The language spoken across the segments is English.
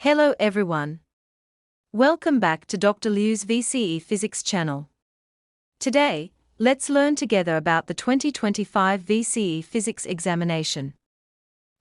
Hello everyone. Welcome back to Dr. Liu's VCE Physics channel. Today, let's learn together about the 2025 VCE Physics examination.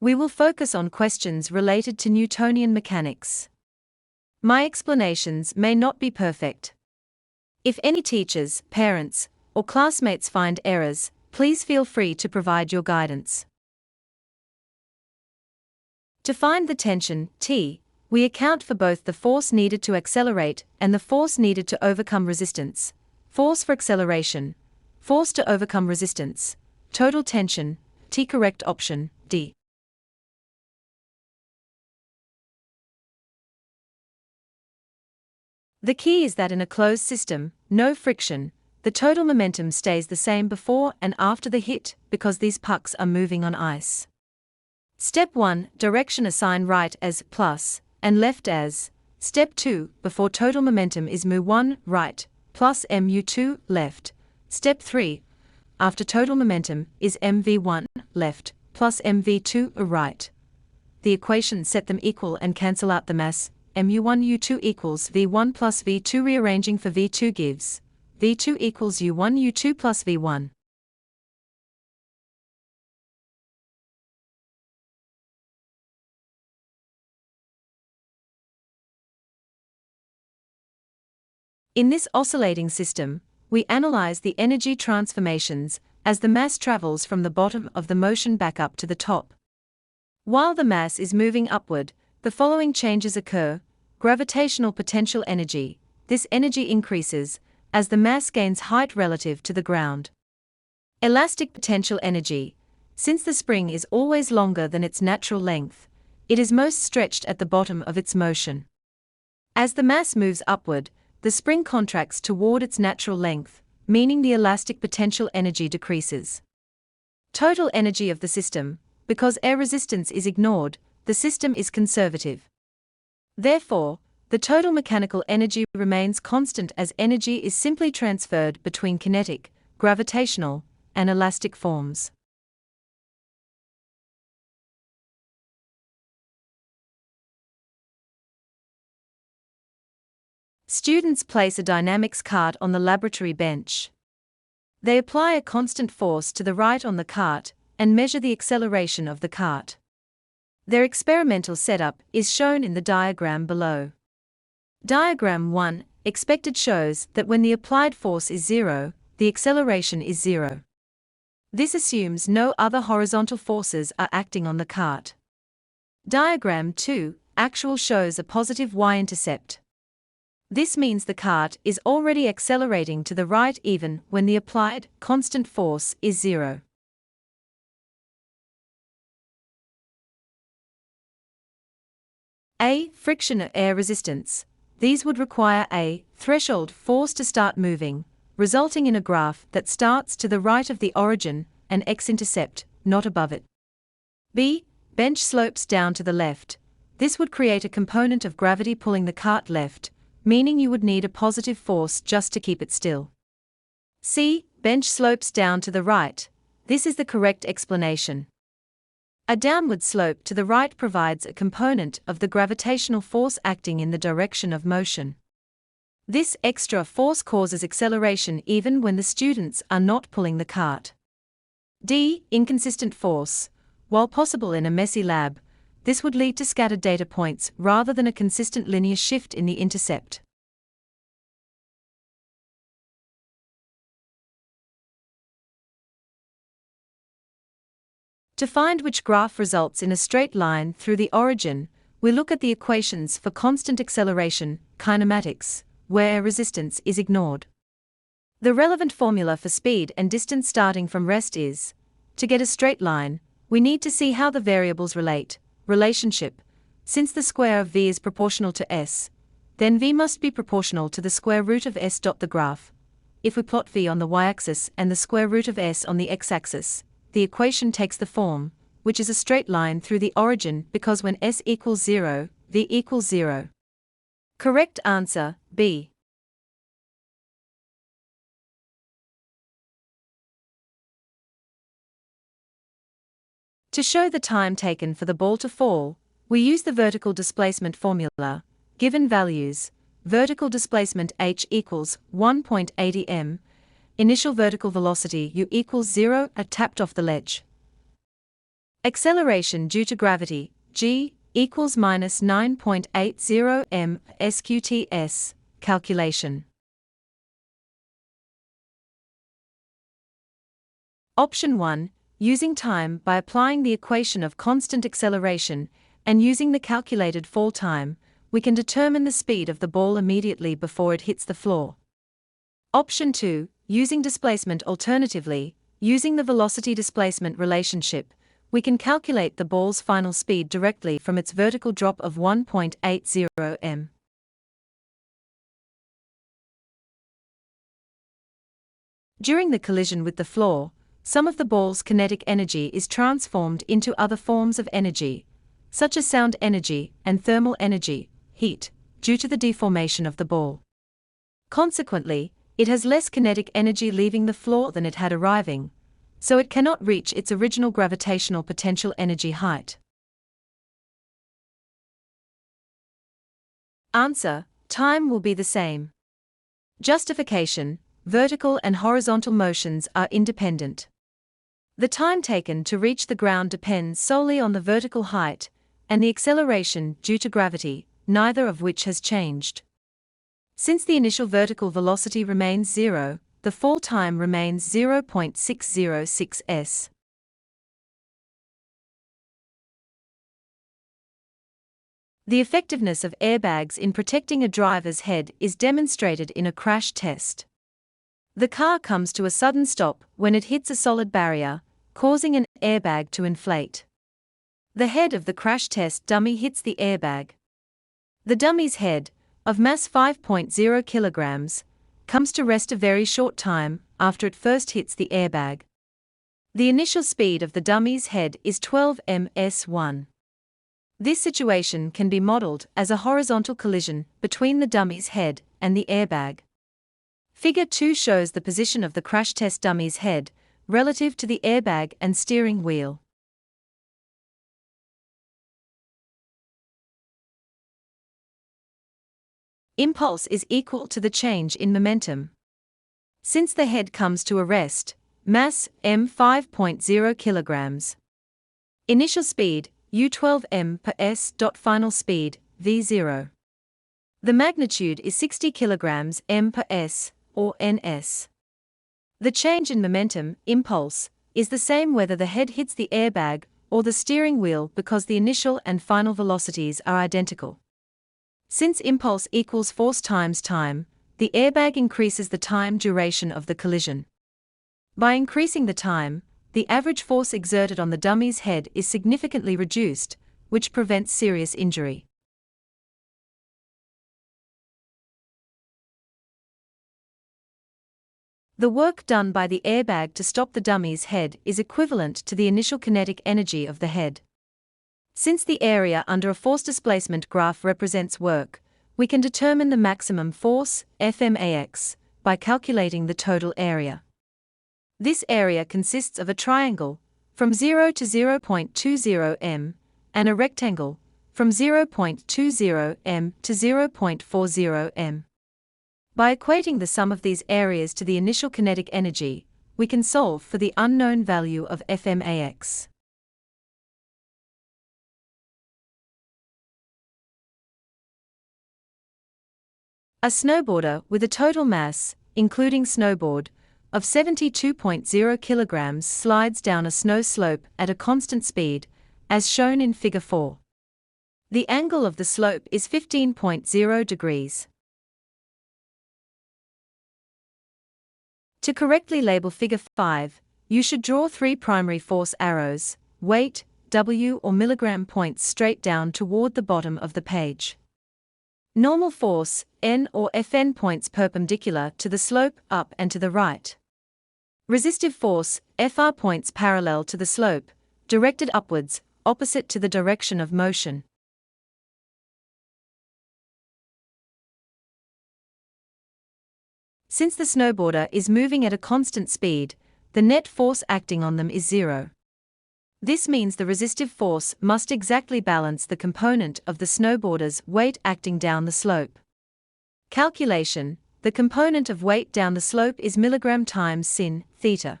We will focus on questions related to Newtonian mechanics. My explanations may not be perfect. If any teachers, parents, or classmates find errors, please feel free to provide your guidance. To find the tension, T, we account for both the force needed to accelerate and the force needed to overcome resistance. Force for acceleration, force to overcome resistance, total tension, T. Correct option, D. The key is that in a closed system, no friction, the total momentum stays the same before and after the hit because these pucks are moving on ice. Step 1, direction assign right as plus and left as. Step 2, before total momentum is mu1 right plus mu2 left. Step 3, after total momentum is mv1 left plus mv2 right. The equations set them equal and cancel out the mass. mu1 u2 equals v1 plus v2. Rearranging for v2 gives v2 equals u1 u2 plus v1. In this oscillating system, we analyze the energy transformations as the mass travels from the bottom of the motion back up to the top. While the mass is moving upward, the following changes occur. Gravitational potential energy. This energy increases as the mass gains height relative to the ground. Elastic potential energy. Since the spring is always longer than its natural length, it is most stretched at the bottom of its motion. As the mass moves upward, the spring contracts toward its natural length, meaning the elastic potential energy decreases. Total energy of the system. Because air resistance is ignored, the system is conservative. Therefore, the total mechanical energy remains constant as energy is simply transferred between kinetic, gravitational, and elastic forms. Students place a dynamics cart on the laboratory bench. They apply a constant force to the right on the cart and measure the acceleration of the cart. Their experimental setup is shown in the diagram below. Diagram 1, expected shows that when the applied force is 0, the acceleration is 0. This assumes no other horizontal forces are acting on the cart. Diagram 2, actual shows a positive y-intercept. This means the cart is already accelerating to the right even when the applied, constant force is 0. A. Friction or air resistance. These would require a threshold force to start moving, resulting in a graph that starts to the right of the origin and x-intercept, not above it. B. Bench slopes down to the left. This would create a component of gravity pulling the cart left, meaning you would need a positive force just to keep it still. C. Bench slopes down to the right. This is the correct explanation. A downward slope to the right provides a component of the gravitational force acting in the direction of motion. This extra force causes acceleration even when the students are not pulling the cart. D. Inconsistent force. While possible in a messy lab, this would lead to scattered data points rather than a consistent linear shift in the intercept. To find which graph results in a straight line through the origin, we look at the equations for constant acceleration, kinematics, where resistance is ignored. The relevant formula for speed and distance starting from rest is, to get a straight line, we need to see how the variables relate. Relationship. Since the square of v is proportional to s, then v must be proportional to the square root of s. The graph. If we plot v on the y-axis and the square root of s on the x-axis, the equation takes the form, which is a straight line through the origin because when s equals 0, v equals 0. Correct answer, B. To show the time taken for the ball to fall, We use the vertical displacement formula. Given values, vertical displacement h equals 1.80 m, initial vertical velocity u equals 0 at tapped off the ledge. Acceleration due to gravity, g, equals minus 9.80 m sqts. Calculation. Option 1. Using time by applying the equation of constant acceleration and using the calculated fall time, we can determine the speed of the ball immediately before it hits the floor. Option 2. Using displacement alternatively, using the velocity-displacement relationship, we can calculate the ball's final speed directly from its vertical drop of 1.80 m. During the collision with the floor, some of the ball's kinetic energy is transformed into other forms of energy, such as sound energy and thermal energy, heat, due to the deformation of the ball. Consequently, it has less kinetic energy leaving the floor than it had arriving, so it cannot reach its original gravitational potential energy height. Answer: time will be the same. Justification: vertical and horizontal motions are independent. The time taken to reach the ground depends solely on the vertical height and the acceleration due to gravity, neither of which has changed. Since the initial vertical velocity remains 0, the fall time remains 0.606 s. The effectiveness of airbags in protecting a driver's head is demonstrated in a crash test. The car comes to a sudden stop when it hits a solid barrier, causing an airbag to inflate. The head of the crash test dummy hits the airbag. The dummy's head, of mass 5.0 kilograms, comes to rest a very short time after it first hits the airbag. The initial speed of the dummy's head is 12 ms1. This situation can be modeled as a horizontal collision between the dummy's head and the airbag. Figure 2 shows the position of the crash test dummy's head relative to the airbag and steering wheel. Impulse is equal to the change in momentum. Since the head comes to a rest, mass m 5.0 kilograms. Initial speed u12 m per s. Final speed v0. The magnitude is 60 kilograms m per s, or ns. The change in momentum, impulse, is the same whether the head hits the airbag or the steering wheel because the initial and final velocities are identical. Since impulse equals force times time, the airbag increases the time duration of the collision. By increasing the time, the average force exerted on the dummy's head is significantly reduced, which prevents serious injury. The work done by the airbag to stop the dummy's head is equivalent to the initial kinetic energy of the head. Since the area under a force displacement graph represents work, we can determine the maximum force, Fmax, by calculating the total area. This area consists of a triangle, from 0 to 0.20 m, and a rectangle, from 0.20 m to 0.40 m. By equating the sum of these areas to the initial kinetic energy, we can solve for the unknown value of Fmax. A snowboarder with a total mass, including snowboard, of 72.0 kilograms slides down a snow slope at a constant speed, as shown in Figure 4. The angle of the slope is 15.0 degrees. To correctly label Figure 5, you should draw 3 primary force arrows, weight, W or milligram points straight down toward the bottom of the page. Normal force, N or Fn points perpendicular to the slope, up and to the right. Resistive force, Fr points parallel to the slope, directed upwards, opposite to the direction of motion. Since the snowboarder is moving at a constant speed, the net force acting on them is 0. This means the resistive force must exactly balance the component of the snowboarder's weight acting down the slope. Calculation: the component of weight down the slope is milligram times sin theta.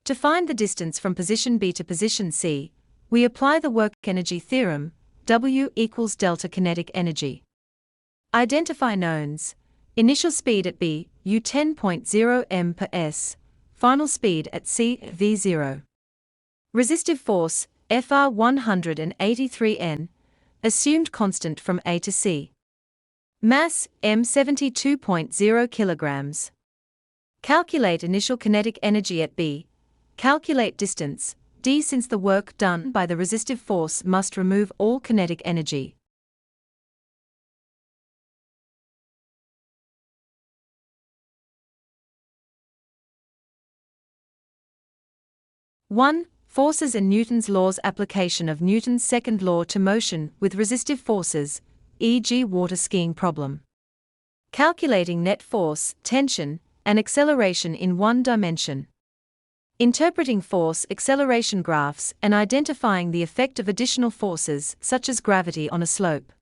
To find the distance from position B to position C, we apply the work energy theorem, W equals delta kinetic energy. Identify knowns. Initial speed at B, u 10.0 m per s. Final speed at C, v0. Resistive force, Fr 183 N. Assumed constant from A to C. Mass, m 72.0 kilograms. Calculate initial kinetic energy at B. Calculate distance, d. Since the work done by the resistive force must remove all kinetic energy. One. Forces and Newton's laws. Application of Newton's second law to motion with resistive forces, e.g. water skiing problem. Calculating net force, tension, and acceleration in one dimension. Interpreting force acceleration graphs and identifying the effect of additional forces such as gravity on a slope.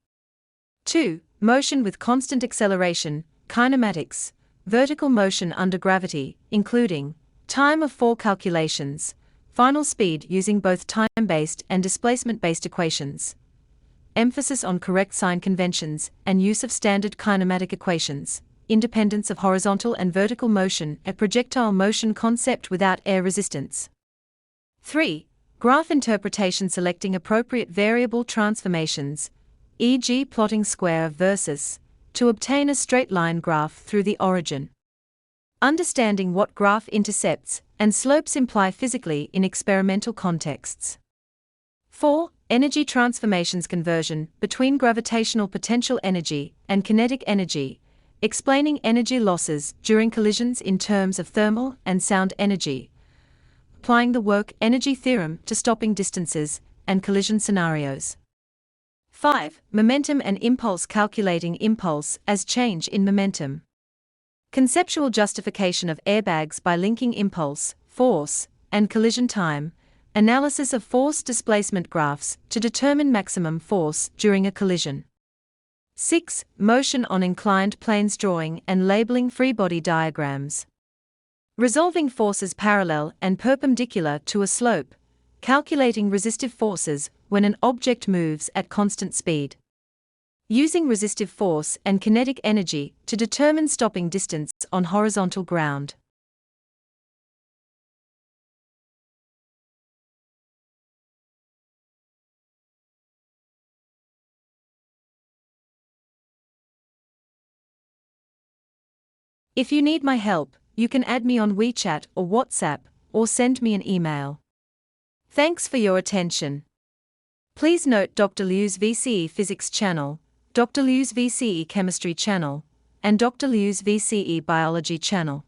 2. Motion with constant acceleration, kinematics, vertical motion under gravity, including time of fall calculations, final speed using both time-based and displacement-based equations. Emphasis on correct sign conventions and use of standard kinematic equations. Independence of horizontal and vertical motion, a projectile motion concept without air resistance. 3. Graph interpretation. Selecting appropriate variable transformations, e.g. plotting square versus, to obtain a straight line graph through the origin. Understanding what graph intercepts and slopes imply physically in experimental contexts. 4. Energy transformations. Conversion between gravitational potential energy and kinetic energy, explaining energy losses during collisions in terms of thermal and sound energy, applying the work energy theorem to stopping distances and collision scenarios. 5. Momentum and impulse. Calculating impulse as change in momentum. Conceptual justification of airbags by linking impulse, force, and collision time, analysis of force displacement graphs to determine maximum force during a collision. 6. Motion on inclined planes. Drawing and labeling free body diagrams. Resolving forces parallel and perpendicular to a slope, calculating resistive forces when an object moves at constant speed. Using resistive force and kinetic energy to determine stopping distance on horizontal ground. If you need my help, you can add me on WeChat or WhatsApp, or send me an email. Thanks for your attention. Please note Dr. Liu's VCE Physics channel, Dr. Liu's VCE Chemistry channel, and Dr. Liu's VCE Biology channel.